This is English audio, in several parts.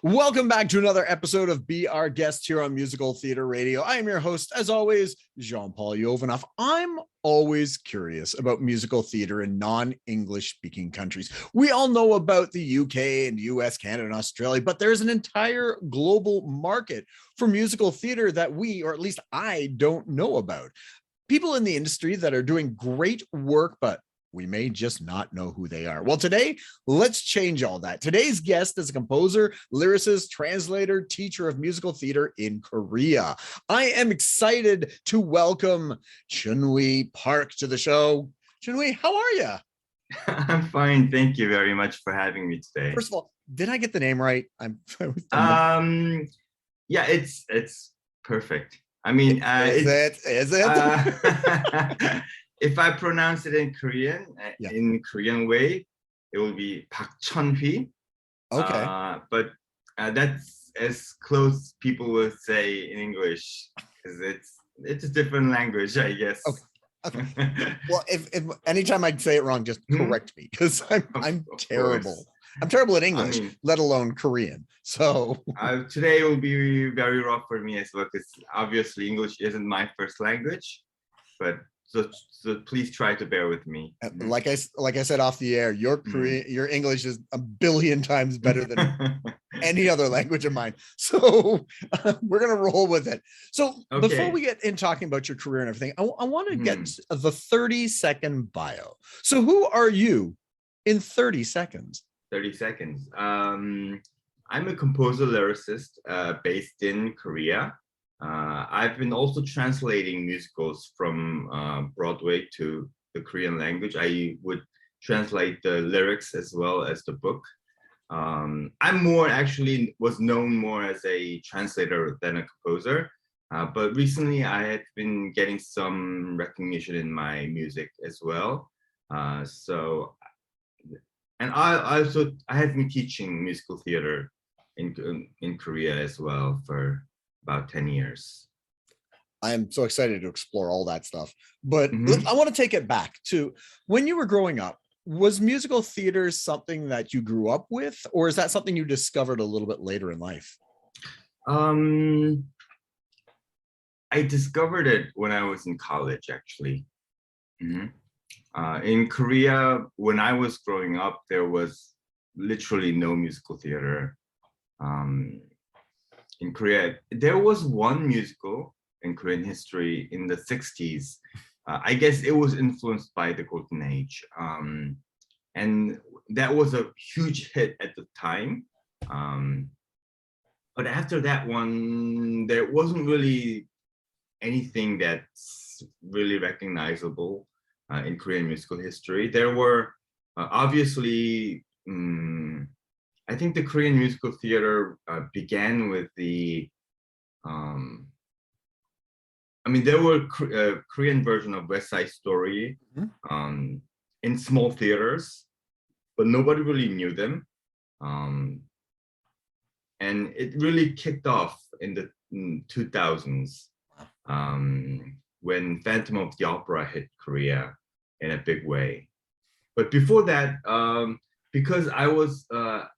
Welcome back to another episode of Be Our Guest here on Musical Theater Radio. I am your host, as always, Jean-Paul Yovanov. I'm always curious about musical theater in non-English speaking countries. We all know about the UK and US, Canada, and Australia, but there's an entire global market for musical theater that we, or at least I, don't know about. People in the industry that are doing great work, but we may just not know who they are. Well, today, let's change all that. Today's guest is a composer, lyricist, translator, teacher of musical theater in Korea. I am excited to welcome Chunhwi Park to the show. Chunhwi, how are you? I'm fine. Thank you very much for having me today. First of all, did I get the name right? Yeah, it's perfect. I mean, is it? If I pronounce it in Korean, in Korean way, it will be Park Chunhwi. Okay. But that's as close people will say in English, because it's a different language, I guess. Okay. Well, if anytime I'd say it wrong, just correct me, because I'm terrible. Course. I'm terrible at English, let alone Korean. So today will be very rough for me as well, because obviously English isn't my first language, but. So please try to bear with me. Like I said off the air, your Korean, your English is a billion times better than any other language of mine. So we're gonna roll with it. So before we get in talking about your career and everything, I want to get the 30-second bio. So who are you in 30 seconds? 30 seconds. I'm a composer lyricist based in Korea. I've been also translating musicals from Broadway to the Korean language. I would translate the lyrics as well as the book. I'm more actually was known more as a translator than a composer, but recently I had been getting some recognition in my music as well. And I have been teaching musical theater in Korea as well for about 10 years. I am so excited to explore all that stuff. But I want to take it back to when you were growing up. Was musical theater something that you grew up with, or is that something you discovered a little bit later in life? I discovered it when I was in college, actually. In Korea, when I was growing up, there was literally no musical theater. In Korea, there was one musical in Korean history in the 60s. I guess it was influenced by the Golden Age. And that was a huge hit at the time. But after that one, there wasn't really anything that's really recognizable in Korean musical history. There were obviously, I think the Korean musical theater began with the, there were Korean version of West Side Story in small theaters, but nobody really knew them. And it really kicked off in the 2000s when Phantom of the Opera hit Korea in a big way. But before that, because I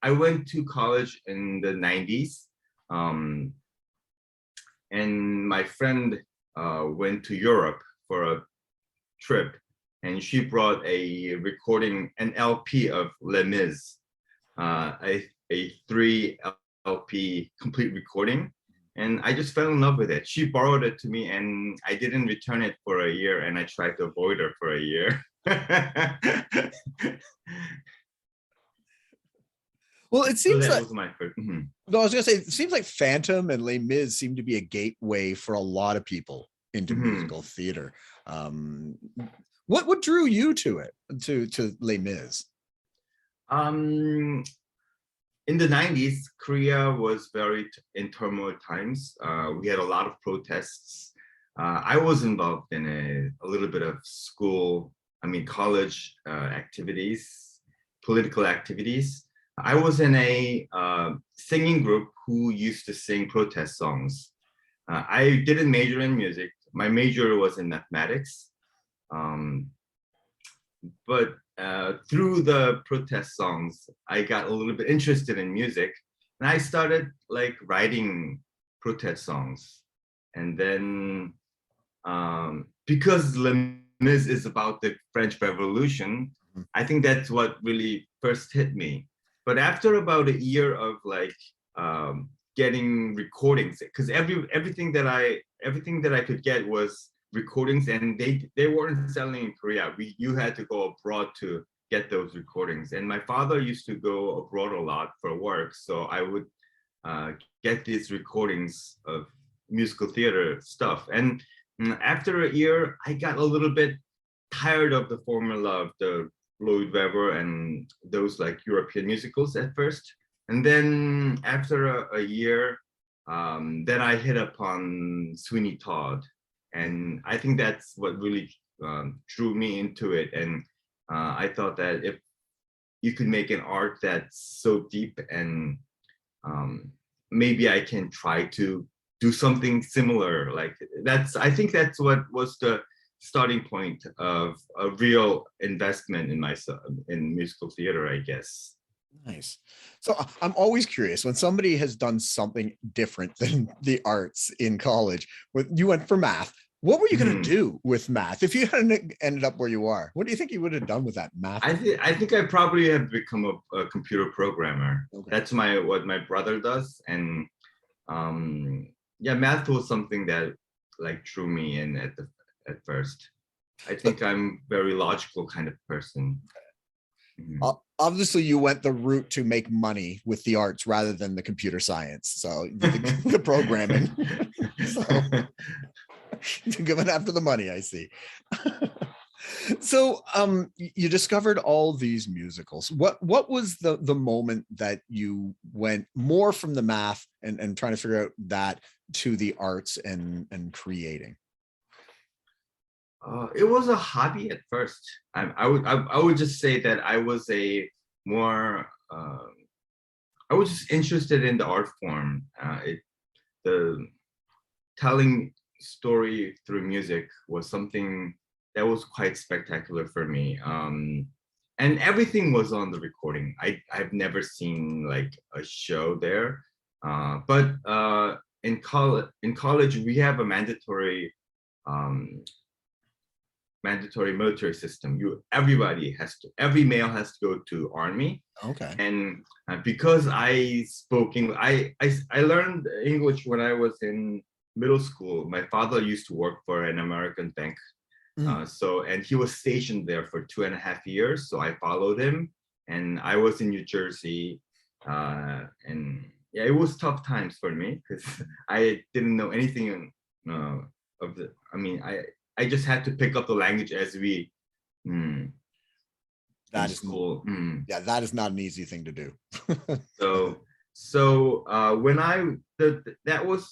went to college in the 90s, and my friend went to Europe for a trip, and she brought a recording, an LP of Les Mis, a 3 LP complete recording, and I just fell in love with it. She borrowed it to me, and I didn't return it for a year, and I tried to avoid her for a year. Well, it seems so that like was my first. No, I was gonna say, it seems like Phantom and Les Mis seem to be a gateway for a lot of people into musical theater. What drew you to it, to Les Mis? In the 90s, Korea was very in turmoil times. We had a lot of protests. I was involved in a little bit of college activities, political activities. I was in a singing group who used to sing protest songs. I didn't major in music. My major was in mathematics. But through the protest songs, I got a little bit interested in music. And I started like writing protest songs. And then because Les Mis is about the French Revolution, I think that's what really first hit me. But after about a year of like getting recordings, because everything that I could get was recordings, and they weren't selling in Korea. You had to go abroad to get those recordings. And my father used to go abroad a lot for work, so I would get these recordings of musical theater stuff. And after a year, I got a little bit tired of the formula of the Lloyd Webber and those like European musicals at first. And then after a year, then I hit upon Sweeney Todd. And I think that's what really drew me into it. And I thought that if you could make an art that's so deep, and maybe I can try to do something similar. Like I think that's what was the starting point of a real investment in myself in musical theater, I guess. Nice. So I'm always curious when somebody has done something different than the arts in college. You went for math. What were you going to do with math if you hadn't ended up where you are? What do you think you would have done with that math? I think I probably have become a computer programmer. Okay. That's what my brother does, and yeah, math was something that like drew me in at first. I think I'm very logical kind of person. Obviously, you went the route to make money with the arts rather than the computer science. So the programming. So going after the money, I see. So you discovered all these musicals. What was the moment that you went more from the math and trying to figure out that to the arts and creating? It was a hobby at first. I would just say that I was I was just interested in the art form. The telling story through music was something that was quite spectacular for me. And everything was on the recording. I've never seen like a show there, but in college we have a mandatory military system. Every male has to go to army. Okay. And because I spoke English, I learned English when I was in middle school. My father used to work for an American bank. And he was stationed there for 2.5 years. So I followed him, and I was in New Jersey. And yeah, it was tough times for me because I didn't know anything of the, I just had to pick up the language as we that is cool. Yeah, that is not an easy thing to do. So when that was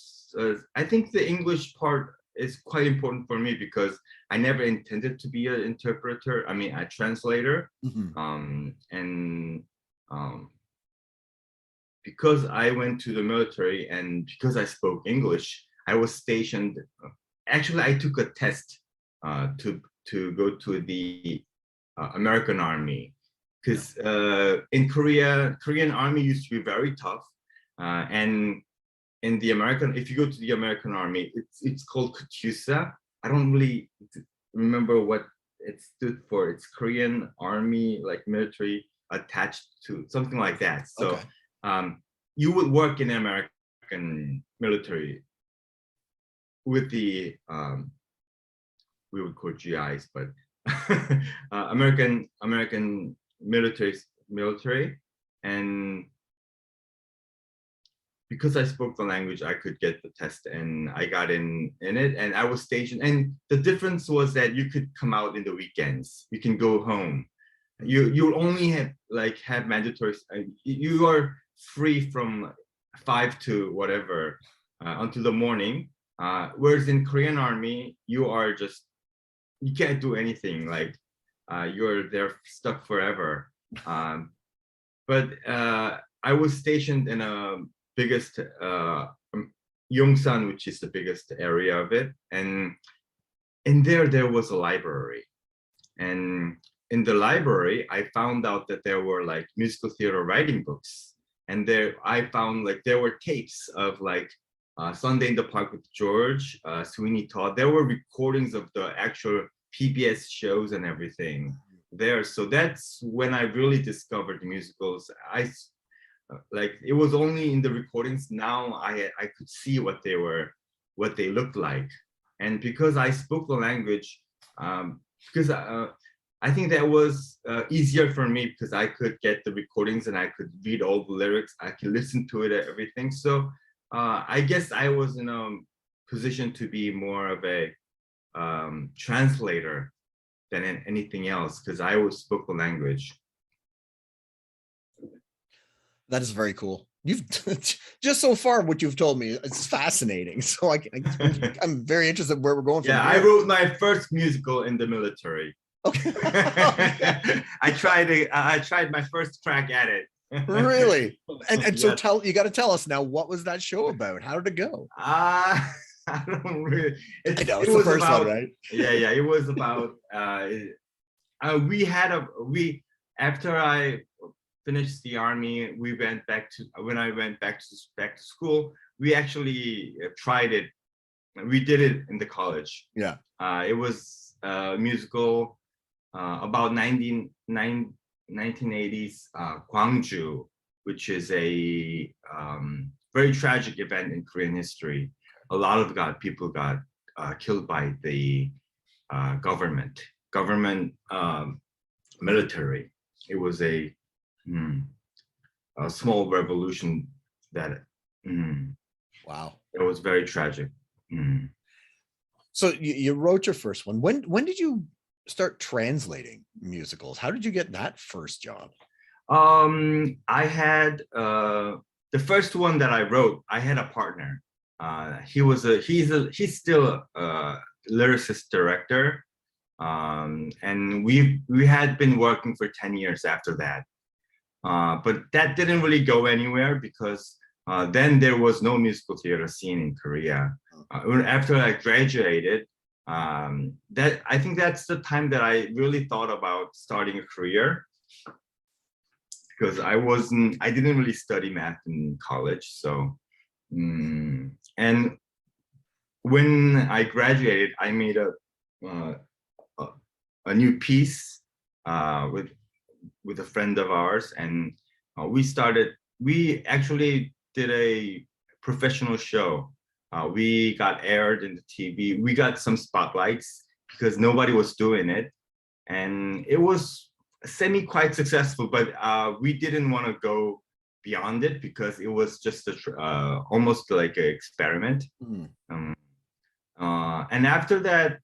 I think the English part is quite important for me because I never intended to be an interpreter. A translator. Because I went to the military and because I spoke English, I was stationed. Actually, I took a test to go to the American Army because in Korean Army used to be very tough, and in the if you go to the American Army, it's called KNUA. I don't really remember what it stood for. It's Korean Army, like military attached to something like that. So you would work in American military with the we would call GIs, but American military, and because I spoke the language, I could get the test, and I got in it, and I was stationed. And the difference was that you could come out in the weekends. You can go home. You only have mandatory. You are free from 5 to whatever until the morning. Whereas in Korean Army, you can't do anything. Like you're there stuck forever. But I was stationed in a biggest Yongsan, which is the biggest area of it, and in there was a library, and in the library I found out that there were like musical theater writing books, and there I found like there were tapes of like Sunday in the Park with George, Sweeney Todd. There were recordings of the actual PBS shows and everything there. So that's when I really discovered musicals. Like it was only in the recordings. Now I could see what they looked like, and because I spoke the language, because I think that was easier for me because I could get the recordings and I could read all the lyrics. I could listen to it and everything. So I guess I was in a position to be more of a translator than anything else because I always spoke the language. That is very cool. You've just so far what you've told me, it's fascinating. So I'm very interested where we're going from here. I wrote my first musical in the military. Okay. I tried my first crack at it. Really? And so yes. You got to tell us now, what was that show about? How did it go? I don't really. It was the first about, one, right? Yeah. It was about. After I finished the army, when I went back to school, we actually tried it. We did it in the college. Yeah. It was a musical about 1980s Gwangju, which is a very tragic event in Korean history. A lot of people got killed by the government military. It was a small revolution that wow, it was very tragic. So you wrote your first one. When did you start translating musicals? How did you get that first job? I had the first one that I wrote. I had a partner. He's still a lyricist director, and we had been working for 10 years after that. But that didn't really go anywhere because then there was no musical theater scene in Korea. After I graduated, I think that's the time that I really thought about starting a career, because I didn't really study math in college. So, and when I graduated, I made a new piece with a friend of ours, and we actually did a professional show. We got aired in the TV. We got some spotlights because nobody was doing it, and it was quite successful. But we didn't want to go beyond it because it was just almost like an experiment. And after that,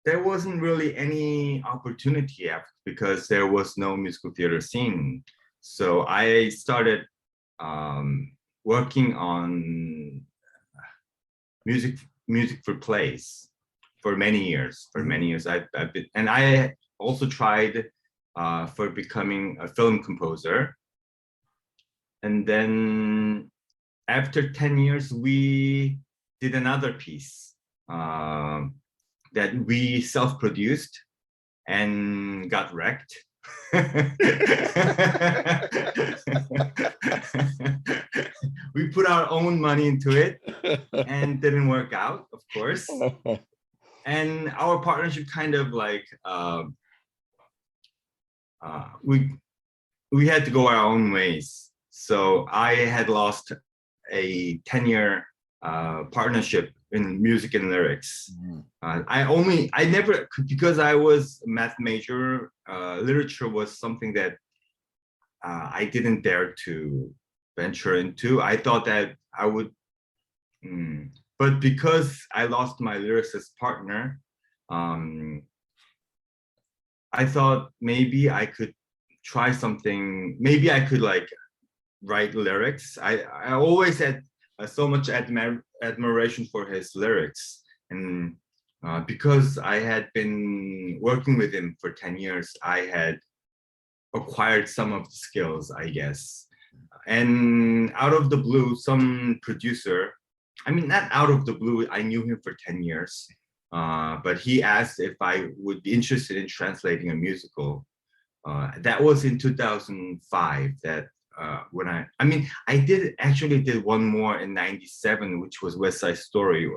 there wasn't really any opportunity because there was no musical theater scene. So I started working on music for plays for many years. I've been, and I also tried for becoming a film composer. And then after 10 years, we did another piece that we self-produced and got wrecked. We put our own money into it and didn't work out, of course. And our partnership kind of like we had to go our own ways. So I had lost a 10-year partnership in music and lyrics. I never, because I was a math major, literature was something that I didn't dare to venture into. I thought that I would, but because I lost my lyricist partner, I thought maybe I could try something. Maybe I could like write lyrics. I always had so much admiration for his lyrics, and because I had been working with him for 10 years, I had acquired some of the skills, I guess. And out of the blue, some producer, I mean, not out of the blue, I knew him for 10 years, but he asked if I would be interested in translating a musical. That was in 2005 that when I did one more in '97, which was West Side Story,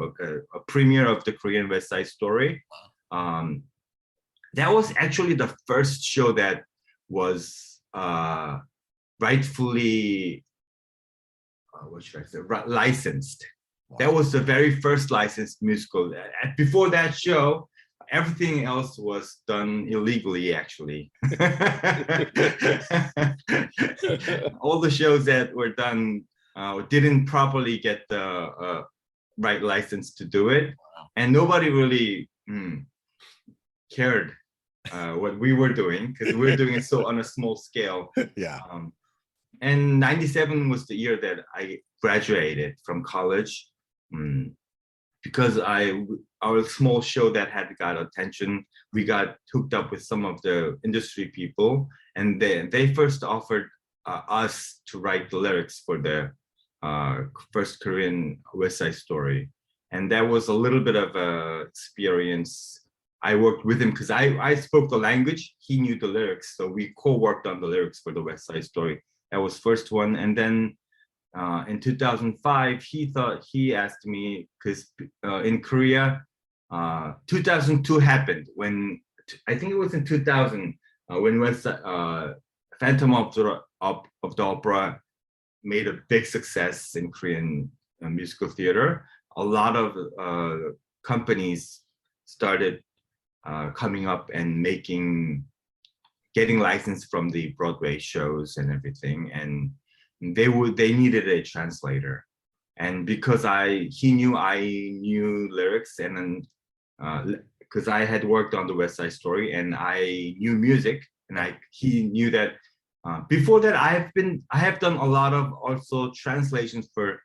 a premiere of the Korean West Side Story. That was actually the first show that was rightfully, what should I say, licensed. Wow. That was the very first licensed musical. Before that show, everything else was done illegally, actually. All the shows that were done didn't properly get the right license to do it. Wow. And nobody really cared what we were doing, because we were doing it so on a small scale. Yeah. And '97 was the year that I graduated from college, because our small show that had got attention, we got hooked up with some of the industry people, and they first offered us to write the lyrics for the first Korean West Side Story. And that was a little bit of a experience. I worked with him because I spoke the language, he knew the lyrics, so we co-worked on the lyrics for the West Side Story. That was first one. And then in 2005, he asked me, because in Korea, 2002 happened, when I think it was in 2000 when Phantom of the Opera made a big success in Korean musical theater. A lot of companies started coming up and getting licensed from the Broadway shows and everything, and they needed a translator. And because he knew I knew lyrics, and then because I had worked on the West Side Story and I knew music, and he knew that. Before that, I have done a lot of also translations for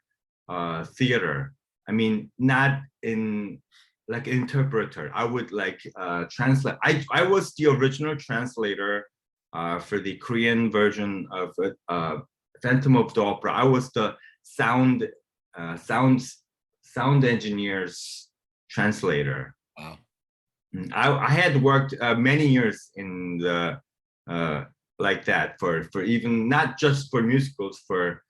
theater. I mean, not in like an interpreter. I would like translate. I was the original translator for the Korean version of Phantom of the Opera. I was the sound engineer's translator. Wow. I had worked many years in the like that for even not just for musicals, for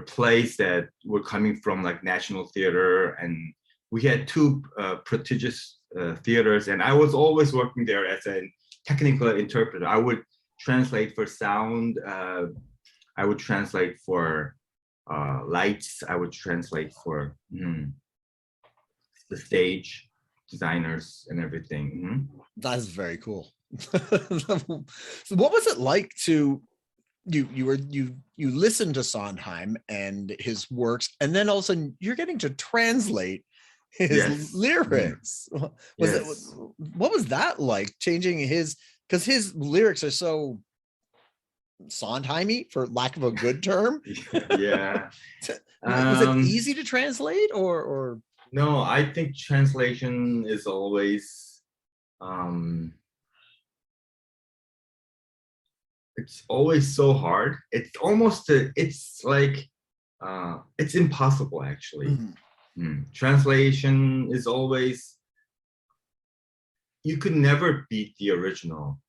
plays that were coming from like National Theater, and we had two prestigious theaters, and I was always working there as a technical interpreter. I would translate for sound, I would translate for lights, I would translate for the stage designers and everything. That's very cool. So what was it like to you listened to Sondheim and his works, and then all of a sudden you're getting to translate his lyrics? What was that like, changing because his lyrics are so Sondheimy, for lack of a good term? Yeah. Was it easy to translate, or no? I think translation is always it's always so hard. It's almost it's like it's impossible, actually. Translation is always, you could never beat the original.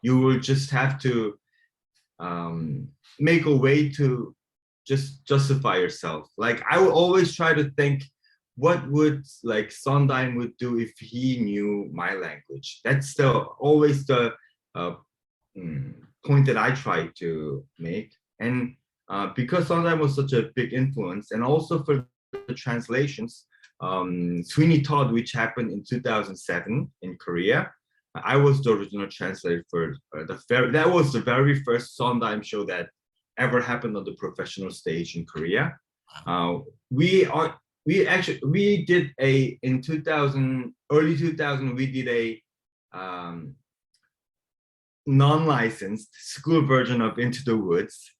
You will just have to make a way to just justify yourself. Like, I will always try to think, what would like Sondheim would do if he knew my language? That's always the point that I try to make. And because Sondheim was such a big influence, and also for the translations, Sweeney Todd, which happened in 2007 in Korea, I was the original translator for that was the very first Sondheim show that ever happened on the professional stage in Korea. We did in 2000, early 2000, we did a non-licensed school version of Into the Woods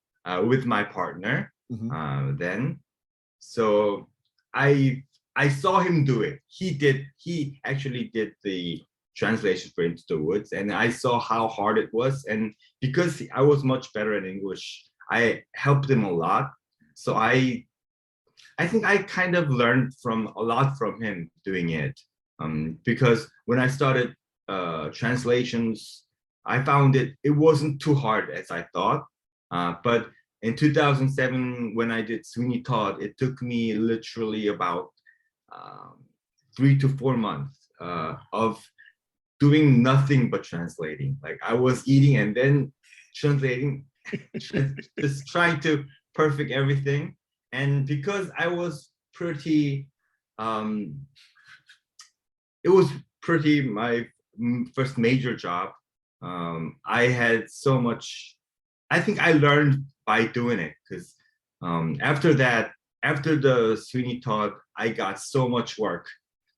with my partner then. So I saw him do it. He actually did the translation for Into the Woods, and I saw how hard it was. And because I was much better in English, I helped him a lot. So I think I kind of learned a lot from him doing it. Because when I started translations, I found it wasn't too hard as I thought. But in 2007, when I did Sweeney Todd, it took me literally about 3 to 4 months of doing nothing but translating. Like I was eating and then translating, just trying to perfect everything. And because I was pretty, it was pretty my first major job. I had so much, I think I learned by doing it, because after that, after the Sweeney Todd, I got so much work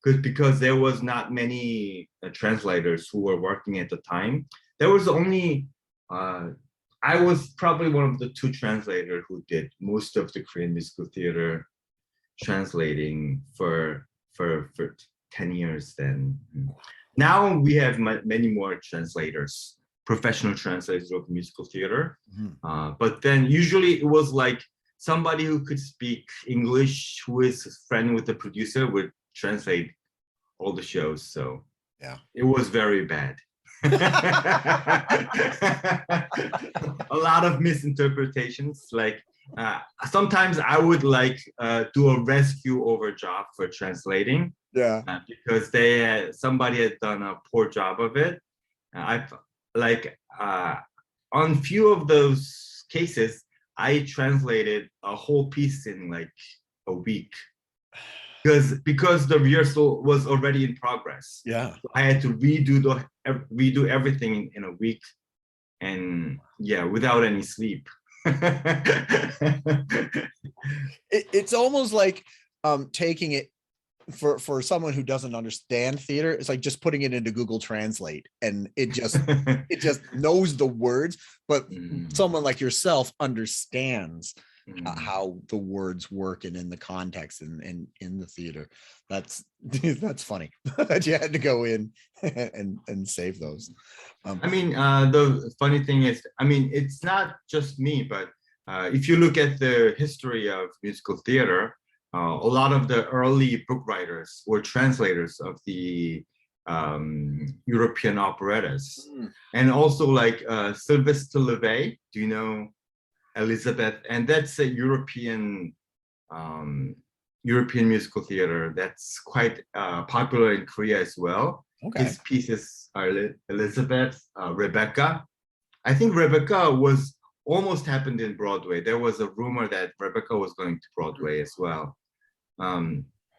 because there was not many translators who were working at the time. There was only, I was probably one of the 2 translators who did most of the Korean musical theater translating for 10 years then. Now we have many more translators, professional translators of musical theater. But then usually it was like somebody who could speak English, who is a friend with the producer, would translate all the shows. So yeah, it was very bad. A lot of misinterpretations. Like sometimes I would like do a rescue over job for translating. Yeah, because somebody had done a poor job of it. I've like on few of those cases, I translated a whole piece in like a week because the rehearsal was already in progress. yeah. So I had to redo everything in a week, and yeah, without any sleep. It's almost like taking it for someone who doesn't understand theater. It's like just putting it into Google Translate, and it just knows the words, but someone like yourself understands how the words work and in the context and in the theater. That's funny that you had to go in and save those. I mean, the funny thing is, I mean, it's not just me, but if you look at the history of musical theater, a lot of the early book writers were translators of the European operettas. And also like Sylvester Levay, do you know Elizabeth? And that's a European musical theater that's quite popular in Korea as well. Okay. His pieces are Elizabeth, Rebecca. I think Rebecca was almost happened in Broadway. There was a rumor that Rebecca was going to Broadway as well. The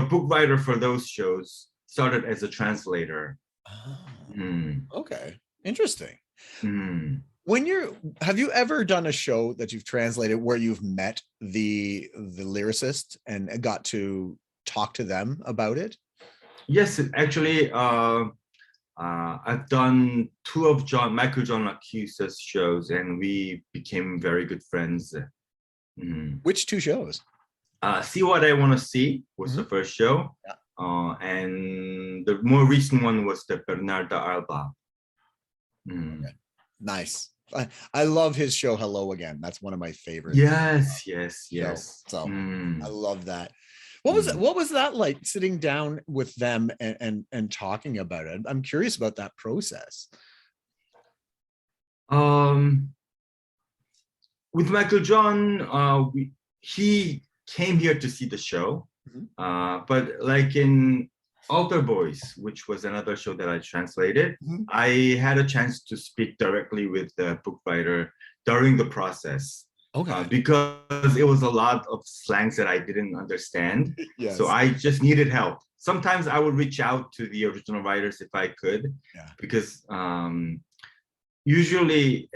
book writer for those shows started as a translator. Okay, interesting. Have you ever done a show that you've translated where you've met the lyricist and got to talk to them about it? Yes, actually, I've done 2 of Michael John LaChiusa's shows, and we became very good friends. Which 2 shows? See What I Want to See was the first show. Yeah. And the more recent one was the Bernarda Alba. Okay. Nice. I love his show Hello Again. That's one of my favorites. Yes. So I love that. What was that like, sitting down with them and talking about it? I'm curious about that process. With Michael John, he came here to see the show, but like in Altar Boys, which was another show that I translated, I had a chance to speak directly with the book writer during the process. Okay. Because it was a lot of slangs that I didn't understand. Yes. So I just needed help. Sometimes I would reach out to the original writers if I could, because usually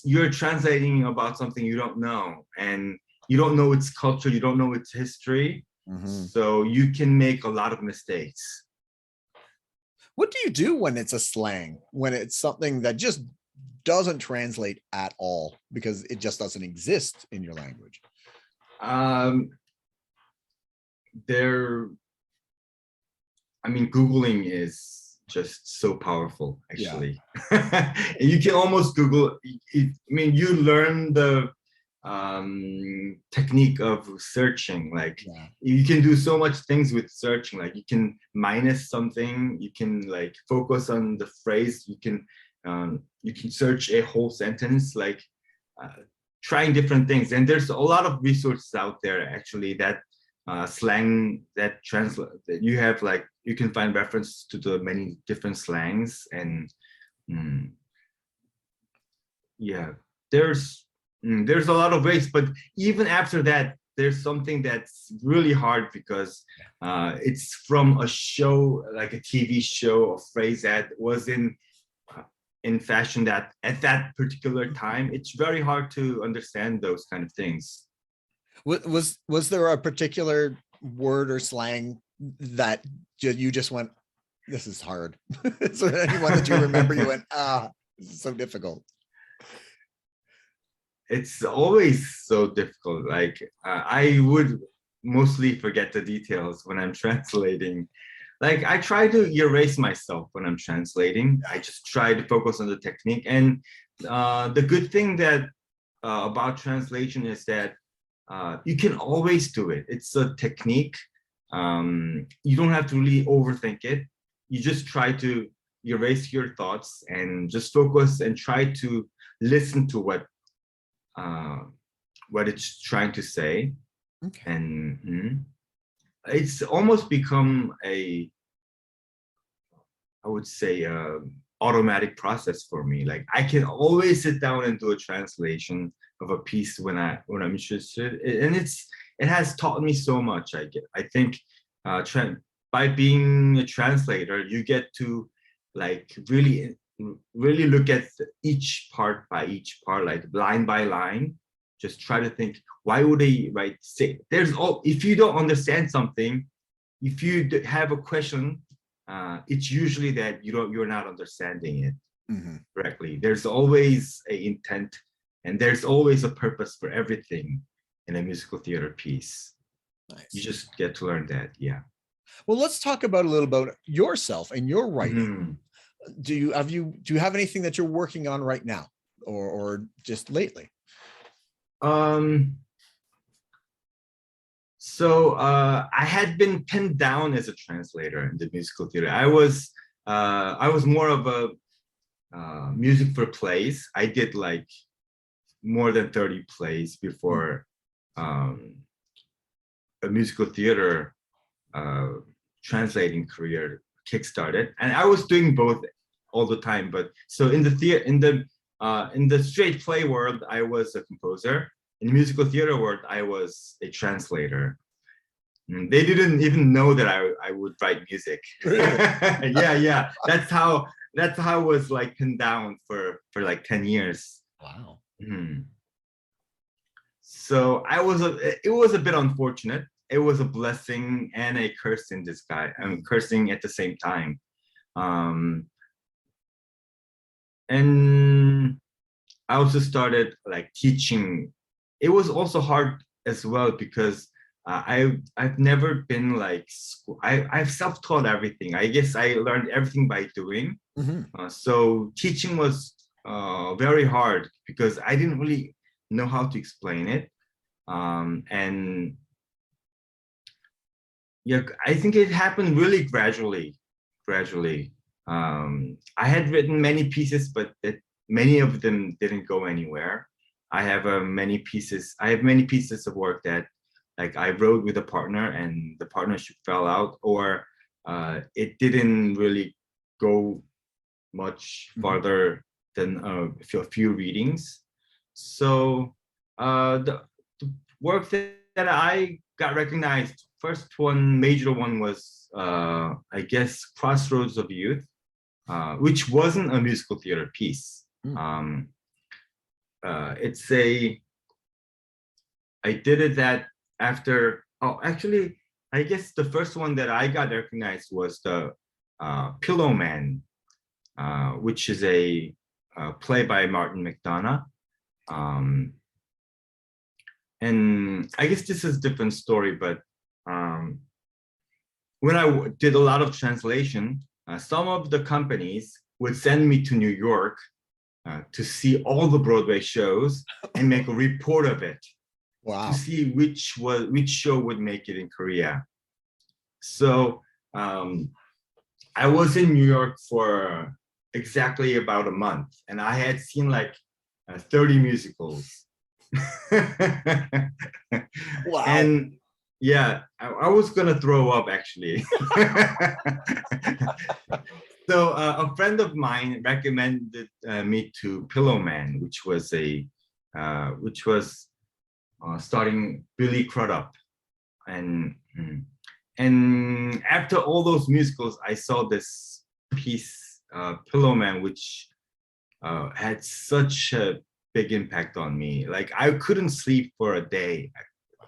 you're translating about something you don't know, and you don't know its culture, you don't know its history. So you can make a lot of mistakes. What do you do when it's a slang, when it's something that just doesn't translate at all because it just doesn't exist in your language? Googling is just so powerful, actually. Yeah. You can almost Google it. You learn the technique of searching. Like, you can do so much things with searching. Like, you can minus something, you can like focus on the phrase, you can You can search a whole sentence, like trying different things. And there's a lot of resources out there actually that slang that translate that you have, like you can find reference to the many different slangs. And yeah, there's a lot of ways, but even after that, there's something that's really hard because it's from a show, like a TV show, a phrase that was in fashion that at that particular time. It's very hard to understand those kind of things. Was there a particular word or slang that you just went, this is hard? Is there anyone that you remember you went, this is so difficult? It's always so difficult. Like I would mostly forget the details when I'm translating. Like I try to erase myself when I'm translating. I just try to focus on the technique. And the good thing that about translation is that you can always do it. It's a technique. You don't have to really overthink it. You just try to erase your thoughts and just focus and try to listen to what it's trying to say. Okay. And it's almost become I would say automatic process for me. Like I can always sit down and do a translation of a piece when I'm interested, and it has taught me so much. I think by being a translator, you get to like really look at each part by each part, like line by line. Just try to think, why would they say? If you don't understand something, if you have a question, it's usually that you're not understanding it correctly. There's always an intent, and there's always a purpose for everything in a musical theater piece. Nice. You just get to learn that. Yeah. Well, let's talk about a little about yourself and your writing. Do you have anything that you're working on right now, or just lately? So I had been pinned down as a translator in the musical theater. I was more of a music for plays. I did like more than 30 plays before a musical theater translating career kickstarted, and I was doing both all the time. But so in the straight play world, I was a composer. In the musical theater world, I was a translator. They didn't even know that I would write music. Yeah. That's how I was like pinned down for like 10 years. Wow. So it was a bit unfortunate. It was a blessing and a curse in disguise. I'm cursing at the same time. And I also started like teaching. It was also hard as well because I've never been like school. I've self-taught everything. I guess I learned everything by doing. So teaching was very hard because I didn't really know how to explain it. And yeah, I think it happened really gradually. I had written many pieces, but many of them didn't go anywhere. I have many pieces of work that like I wrote with a partner and the partnership fell out, or it didn't really go much farther than a few readings. So the work that I got recognized, first one, major one was I guess Crossroads of Youth, which wasn't a musical theater piece. I did it that after, actually, I guess the first one that I got recognized was the Pillow Man, which is a play by Martin McDonough. And I guess this is a different story, but when I did a lot of translation, some of the companies would send me to New York to see all the Broadway shows and make a report of it. Wow. To see which show would make it in Korea. So I was in New York for exactly about a month, and I had seen like 30 musicals. Wow. And yeah, I was gonna throw up actually. So a friend of mine recommended me to Pillow Man, which was starring Billy Crudup, and after all those musicals, I saw this piece, Pillow Man, which had such a big impact on me. Like I couldn't sleep for a day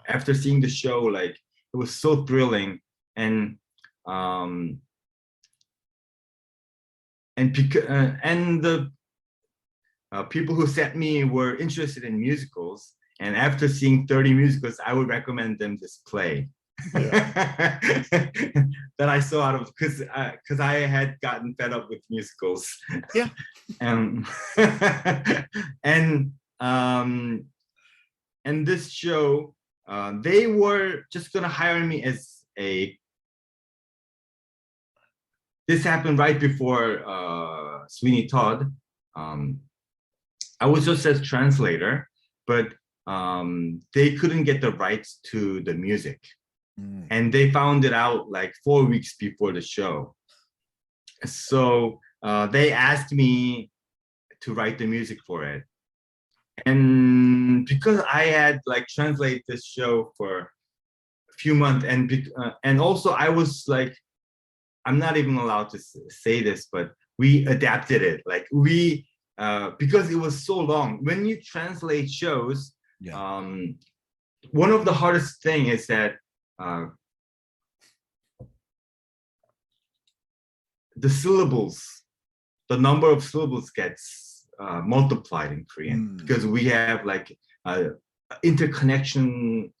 after seeing the show. Like it was so thrilling, and um, the people who sent me were interested in musicals. And after seeing 30 musicals, I would recommend them this play. Yeah. That I saw out of because I had gotten fed up with musicals. Yeah. And this show, they were just gonna hire me as a. This happened right before Sweeney Todd. I was just as translator, but they couldn't get the rights to the music. And they found it out like 4 weeks before the show. So they asked me to write the music for it. And because I had like translated this show for a few months, and also I was like, I'm not even allowed to say this, but we adapted it. Like we, because it was so long. When you translate shows, yeah. One of the hardest thing is that the syllables, the number of syllables gets multiplied in Korean because we have like interconnection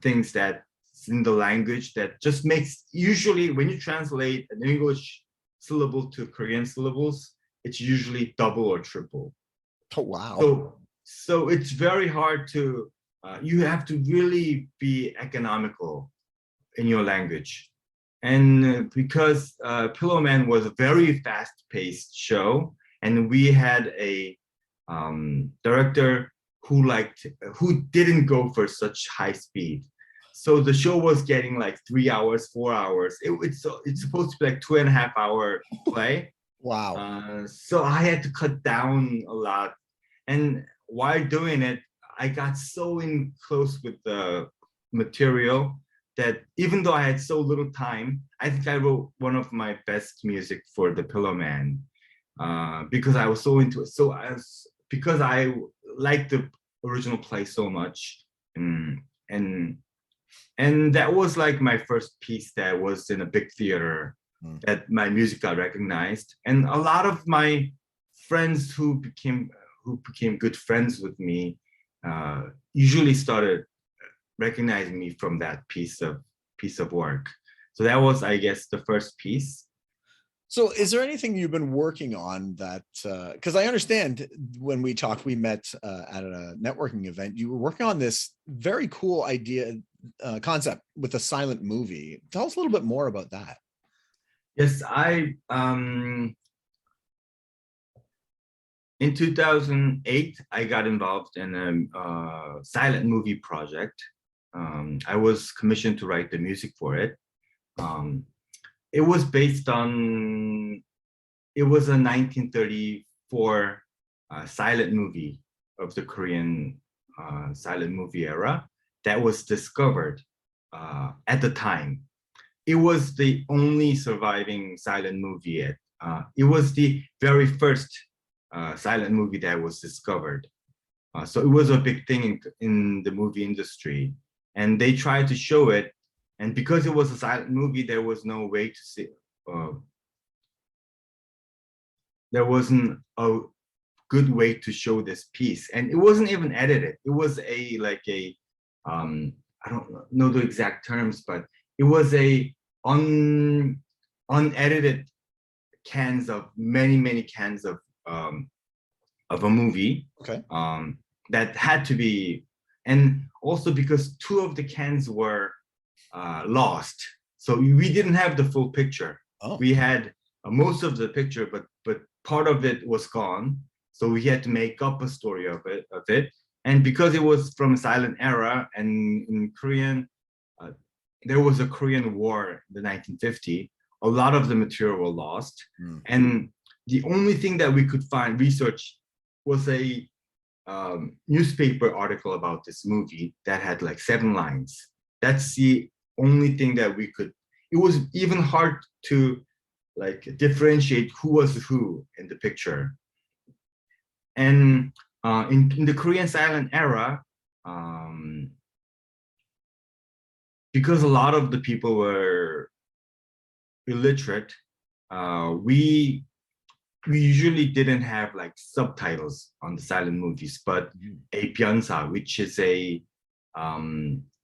things that in the language that just makes, usually when you translate an English syllable to Korean syllables, it's usually double or triple. Oh, wow. So it's very hard to, you have to really be economical in your language. And because Pillow Man was a very fast-paced show, and we had a director who didn't go for such high speed. So the show was getting like 3 hours, 4 hours. It's supposed to be like 2.5 hour play. Wow. So I had to cut down a lot. And while doing it, I got so in close with the material that even though I had so little time, I think I wrote one of my best music for the Pillow Man because I was so into it. Because I liked the original play so much, and that was like my first piece that was in a big theater that my music got recognized. And a lot of my friends who became good friends with me usually started recognizing me from that piece of work. So that was, I guess, the first piece. So is there anything you've been working on that, because I understand when we talked, we met at a networking event, you were working on this very cool idea, concept with a silent movie. Tell us a little bit more about that. Yes, in 2008, I got involved in a silent movie project. I was commissioned to write the music for it. It was based on, it was a 1934 silent movie of the Korean silent movie era that was discovered at the time. It was the only surviving silent movie yet. It was the very first silent movie that was discovered. So it was a big thing in the movie industry. And they tried to show it. And because it was a silent movie, there was no way to see, there wasn't a good way to show this piece. And it wasn't even edited. It was I don't know the exact terms, but it was a unedited cans of many cans of a movie. Okay. That had to be, and also because 2 of the cans were lost, so we didn't have the full picture. Oh. We had most of the picture, but part of it was gone. So we had to make up a story of it. And because it was from a silent era, and in Korean, there was a Korean War in the 1950s, a lot of the material were lost. And the only thing that we could find research was a newspaper article about this movie that had like 7 lines. That's the only thing that we could. It was even hard to like differentiate who was who in the picture. And in the Korean silent era, because a lot of the people were illiterate, we usually didn't have like subtitles on the silent movies, but a Byunsa, which is a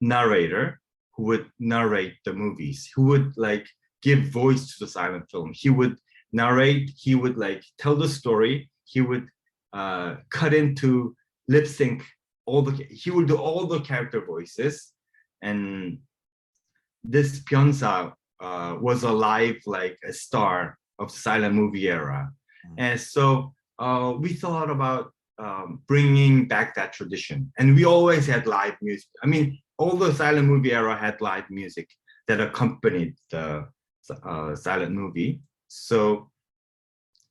narrator who would narrate the movies, who would like give voice to the silent film. He would narrate, he would like tell the story, he would cut into lip sync he would do all the character voices. And this Byunsa was alive like a star of silent movie era. And so we thought about bringing back that tradition. And we always had live music. I mean, all the silent movie era had live music that accompanied the silent movie. So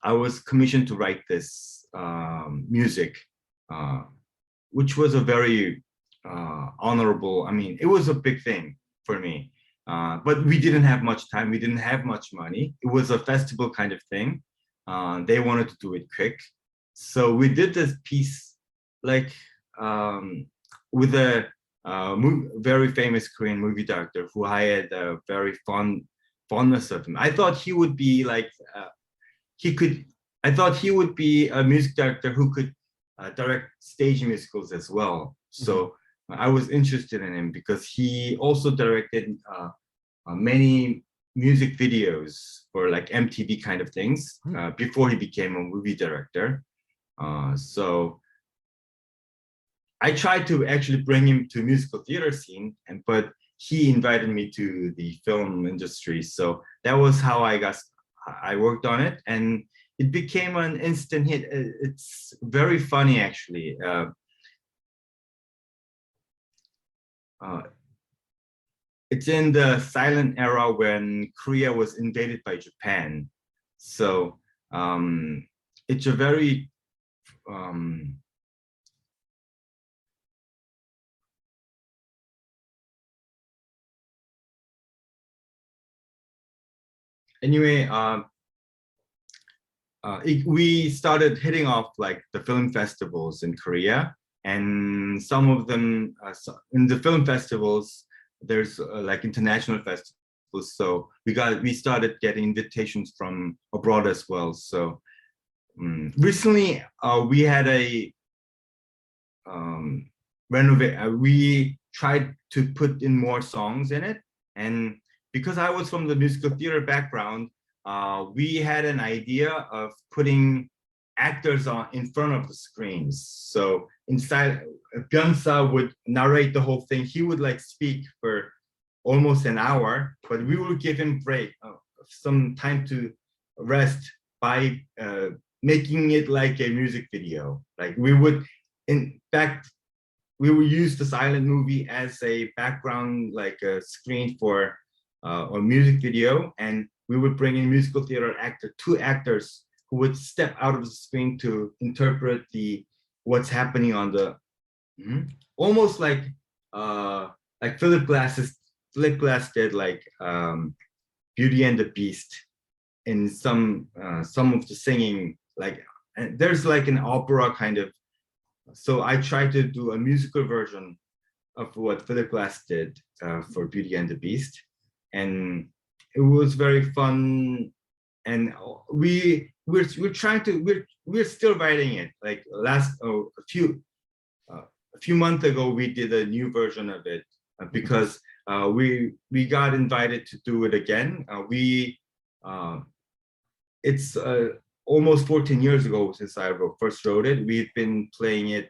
I was commissioned to write this music, which was a very honorable, I mean, it was a big thing for me. But we didn't have much time. We didn't have much money. It was a festival kind of thing. They wanted to do it quick. So we did this piece like with a very famous Korean movie director who I had a very fondness of him. I thought he would be like, I thought he would be a music director who could direct stage musicals as well. So I was interested in him because he also directed many music videos for like MTV kind of things before he became a movie director. So I tried to actually bring him to musical theater scene, but he invited me to the film industry. So that was how I worked on it, and it became an instant hit. It's very funny, actually. It's in the silent era when Korea was invaded by Japan. So it's a very anyway, we started hitting off like the film festivals in Korea, and some of them in the film festivals, there's like international festivals. So we started getting invitations from abroad as well. So recently we had a we tried to put in more songs in it, and because I was from the musical theater background, we had an idea of putting actors in front of the screens. So inside, Byunsa would narrate the whole thing. He would like speak for almost an hour, but we would give him break, some time to rest by making it like a music video. Like we would, in fact, we would use the silent movie as a background, like a screen for a music video, and we would bring in musical theater two actors who would step out of the screen to interpret what's happening on the almost like Philip Glass did like Beauty and the Beast in some of the singing, like, and there's like an opera kind of. So I tried to do a musical version of what Philip Glass did for Beauty and the Beast, and it was very fun. And we're still writing it. Like a few months ago, we did a new version of it because we got invited to do it again. It's almost 14 years ago since I first wrote it. We've been playing it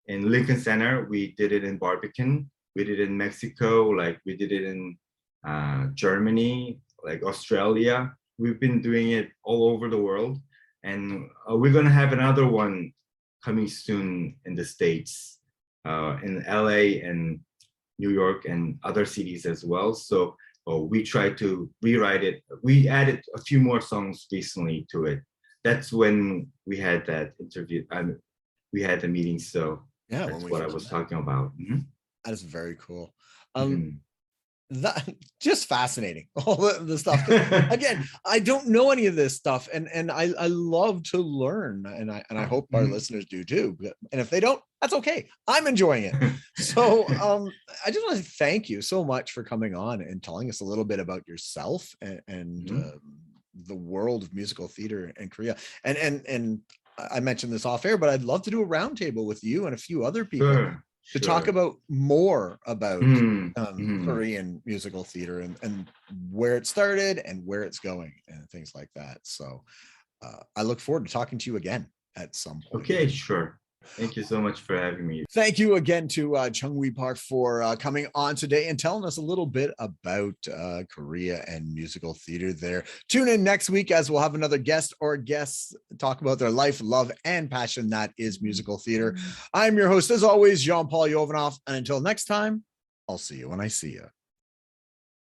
in Lincon Center. We did it in Barbican. We did it in Mexico. Like we did it in Germany, like Australia. We've been doing it all over the world. And we're going to have another one coming soon in the States, in LA and New York and other cities as well. So we try to rewrite it. We added a few more songs recently to it. That's when we had that interview. We had the meeting. So Yeah, that's what I was talking about. That is very cool. Mhm. That just fascinating, all the stuff. Again, I don't know any of this stuff, and I love to learn, and I hope our listeners do too. And if they don't, that's okay. I'm enjoying it. So I just want to thank you so much for coming on and telling us a little bit about yourself and the world of musical theater in Korea. And I mentioned this off air, but I'd love to do a roundtable with you and a few other people to talk about more about Korean musical theater and where it started and where it's going and things like that. So I look forward to talking to you again at some point. Okay, sure. Thank you so much for having me. Thank you again to Chunhwi Park for coming on today and telling us a little bit about Korea and musical theater there. Tune in next week as we'll have another guest or guests talk about their life, love, and passion that is musical theater. I'm your host, as always, Jean-Paul Yovanov. And until next time, I'll see you when I see you.